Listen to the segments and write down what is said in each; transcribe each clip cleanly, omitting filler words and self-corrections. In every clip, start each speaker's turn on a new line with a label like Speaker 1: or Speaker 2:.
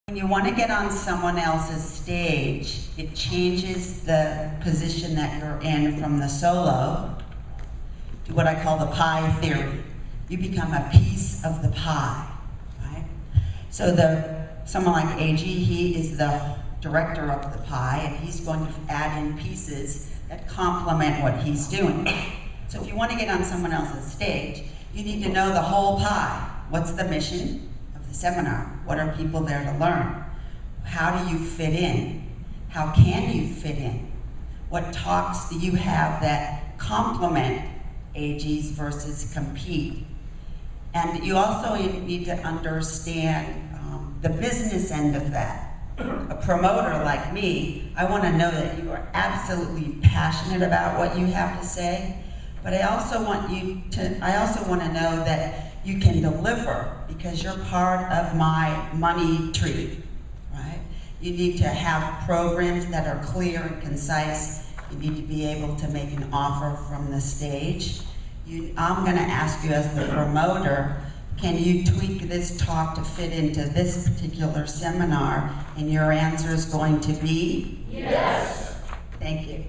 Speaker 1: When you want to get on someone else's stage, it changes the position that you're in from the solo to what I call the pie theory. You become a piece of the pie, right? So someone like AG, he is the director of the pie, and he's going to add in pieces that complement what he's doing. So if you want to get on someone else's stage, you need to know the whole pie. What's the mission of the seminar? What are people there to learn? How do you fit in? How can you fit in? What talks do you have that complement AGs versus compete? And you also need to understand the business end of that. A promoter like me, I want to know that you are absolutely passionate about what you have to say, but I also want to know that you can deliver because you're part of my money tree, right? You need to have programs that are clear and concise. You need to be able to make an offer from the stage. I'm going to ask you as the promoter, can you tweak this talk to fit into this particular seminar? And your answer is going to be?
Speaker 2: Yes.
Speaker 1: Thank you.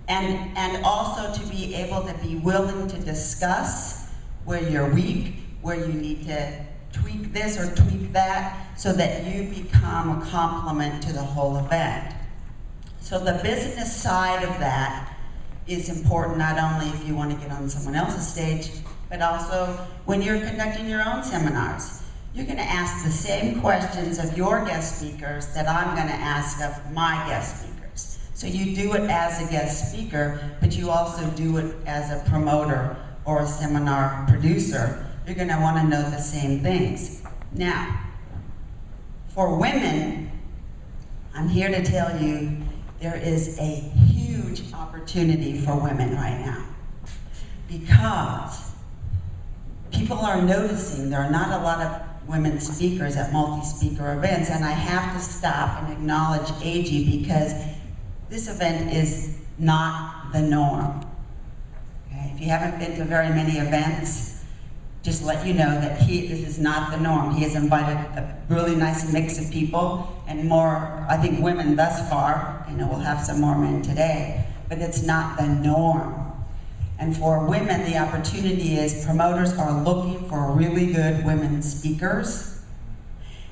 Speaker 1: And also to be able to be willing to discuss where you're weak, where you need to tweak this or tweak that, so that you become a complement to the whole event. So the business side of that is important not only if you want to get on someone else's stage, but also when you're conducting your own seminars. You're going to ask the same questions of your guest speakers that I'm going to ask of my guest speakers. So you do it as a guest speaker, but you also do it as a promoter or a seminar producer. You're going to want to know the same things. Now, for women, I'm here to tell you there is a huge opportunity for women right now, because people are noticing there are not a lot of women speakers at multi-speaker events, and I have to stop and acknowledge AG because this event is not the norm. Okay? If you haven't been to very many events, just let you know that this is not the norm. He has invited a really nice mix of people, and more, I think, women thus far. I know we'll have some more men today, but it's not the norm. And for women, the opportunity is promoters are looking for really good women speakers.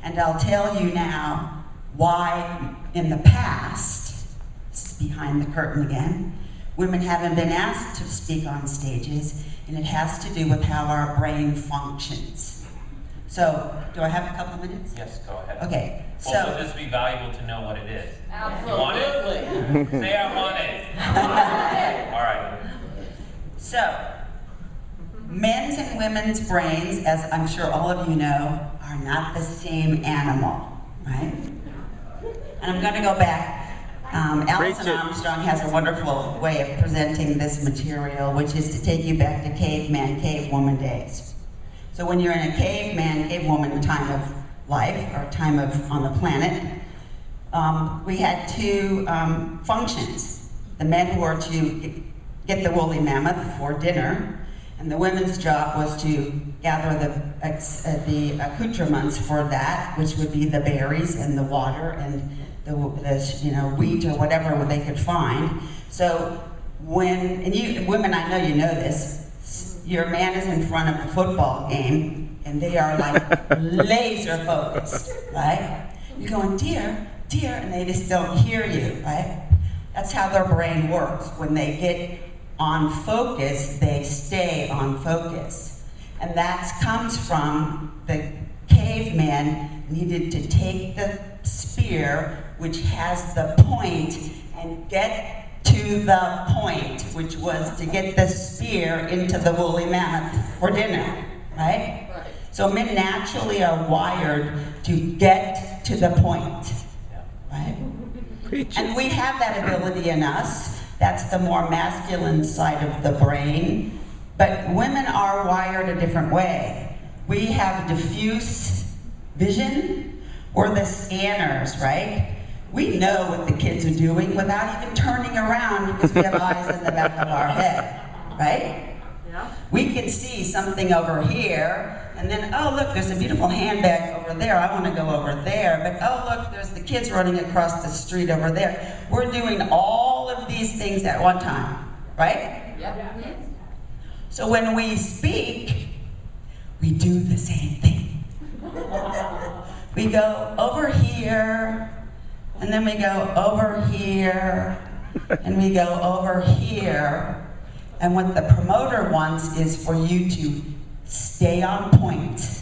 Speaker 1: And I'll tell you now why in the past, this is behind the curtain again, women haven't been asked to speak on stages, and it has to do with how our brain functions. So, do I have a couple of minutes?
Speaker 3: Yes, go ahead.
Speaker 1: Okay, so.
Speaker 3: Also, this would be valuable to know what it is.
Speaker 2: Absolutely.
Speaker 3: You want it? Say I want it. All right.
Speaker 1: So, men's and women's brains, as I'm sure all of you know, are not the same animal, right? And I'm going to go back. Alison Armstrong has a wonderful way of presenting this material, which is to take you back to caveman, cavewoman days. So when you're in a caveman, cavewoman time of life, or time of on the planet, we had two functions. The men were to get the woolly mammoth for dinner, and the women's job was to gather the accoutrements for that, which would be the berries and the water and the wheat or whatever they could find. So and you women, I know you know this, your man is in front of the football game, and they are like laser focused, right? You're going, dear, and they just don't hear you, right? That's how their brain works. When they get on focus, they stay on focus. And that comes from the caveman needed to take the spear, which has the point, and get to the point, which was to get the spear into the woolly mammoth for dinner, right? So men naturally are wired to get to the point, right? And we have that ability in us. That's the more masculine side of the brain. But women are wired a different way. We have diffuse vision. We're the scanners, right? We know what the kids are doing without even turning around because we have eyes in the back of our head, right? We can see something over here, and then, oh, look, there's a beautiful handbag over there. I want to go over there. But, oh, look, there's the kids running across the street over there. We're doing all of these things at one time, right?
Speaker 2: Yeah.
Speaker 1: So when we speak, we do the same thing. We go over here, and then we go over here, and we go over here. And what the promoter wants is for you to stay on point,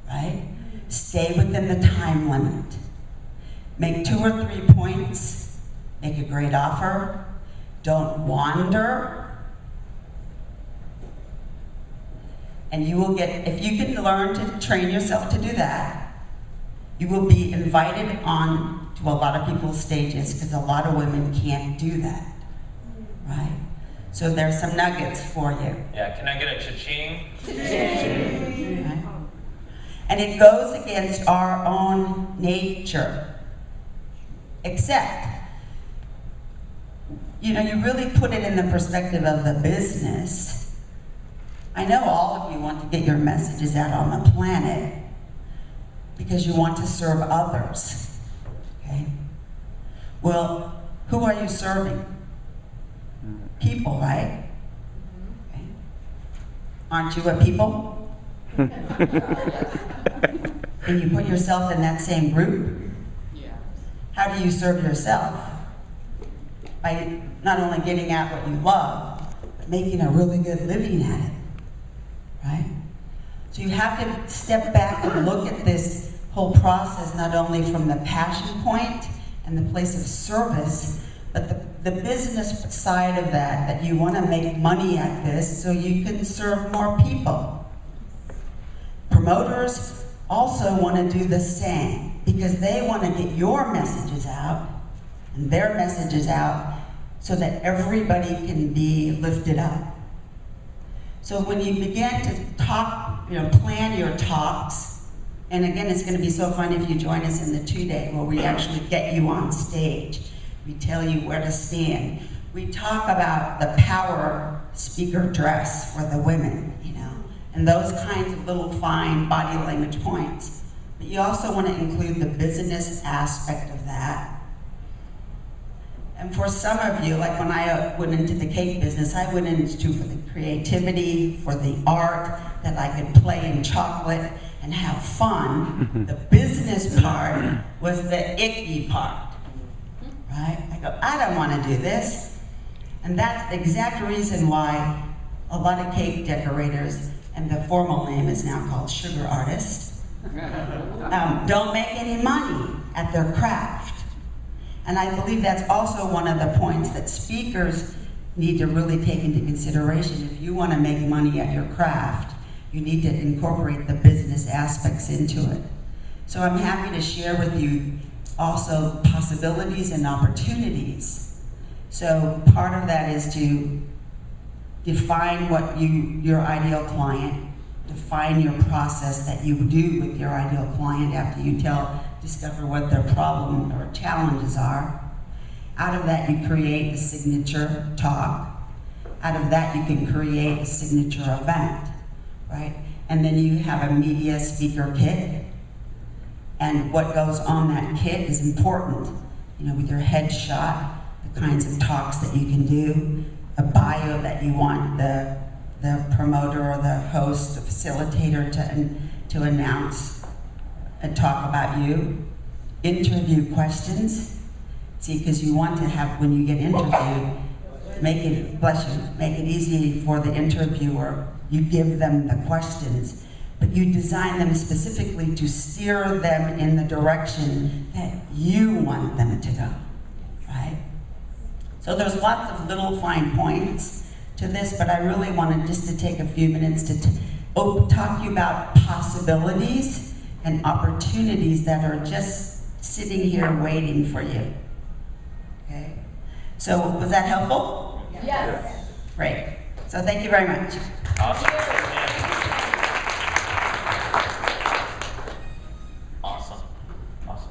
Speaker 1: right? Stay within the time limit. Make 2 or 3 points, make a great offer, don't wander, and you will get, if you can learn to train yourself to do that, you will be invited on to a lot of people's stages, because a lot of women can't do that, right? So there's some nuggets for you.
Speaker 3: Yeah, can I get a cha-ching?
Speaker 1: Right? And it goes against our own nature. Except, you really put it in the perspective of the business. I know all of you want to get your messages out on the planet because you want to serve others, okay? Well, who are you serving? People, right? Okay. Aren't you a people? Can you put yourself in that same group? How do you serve yourself? By not only getting at what you love, but making a really good living at it, right? So you have to step back and look at this whole process not only from the passion point and the place of service, but the business side of that you want to make money at this so you can serve more people. Promoters also want to do the same because they want to get your messages out and their messages out so that everybody can be lifted up. So when you begin to talk, plan your talks, and again, it's going to be so fun if you join us in the 2-day where we actually get you on stage. We tell you where to stand. We talk about the power speaker dress for the women, and those kinds of little fine body language points. But you also want to include the business aspect of that. And for some of you, like when I went into the cake business, I went into for the creativity, for the art, that I could play in chocolate and have fun. The business part was the icky part. Right? I go, I don't want to do this. And that's the exact reason why a lot of cake decorators, and the formal name is now called sugar artists, don't make any money at their craft. And I believe that's also one of the points that speakers need to really take into consideration. If you want to make money at your craft, you need to incorporate the business aspects into it. So I'm happy to share with you also possibilities and opportunities. So part of that is to define what your ideal client, define your process that you do with your ideal client after you discover what their problem or challenges are. Out of that, you create a signature talk. Out of that, you can create a signature event, right? And then you have a media speaker kit. And what goes on that kit is important. With your headshot, the kinds of talks that you can do, a bio that you want the promoter or the host, the facilitator to announce and talk about you. Interview questions. See, because you want to have, when you get interviewed, make it easy for the interviewer. You give them the questions, but you design them specifically to steer them in the direction that you want them to go, right? So there's lots of little fine points to this, but I really wanted just to take a few minutes to talk to you about possibilities and opportunities that are just sitting here waiting for you, okay? So was that helpful?
Speaker 2: Yes.
Speaker 1: Great. So thank you very much.
Speaker 3: Awesome. Awesome. Awesome.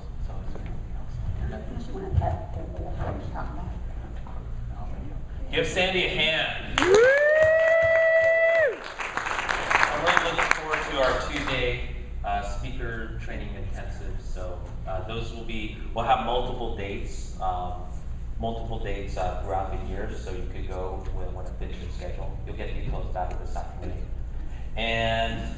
Speaker 3: Give Sandy a hand. those will be, we'll have multiple dates throughout the year, so you could go when it fits your schedule. You'll get details about it this afternoon. And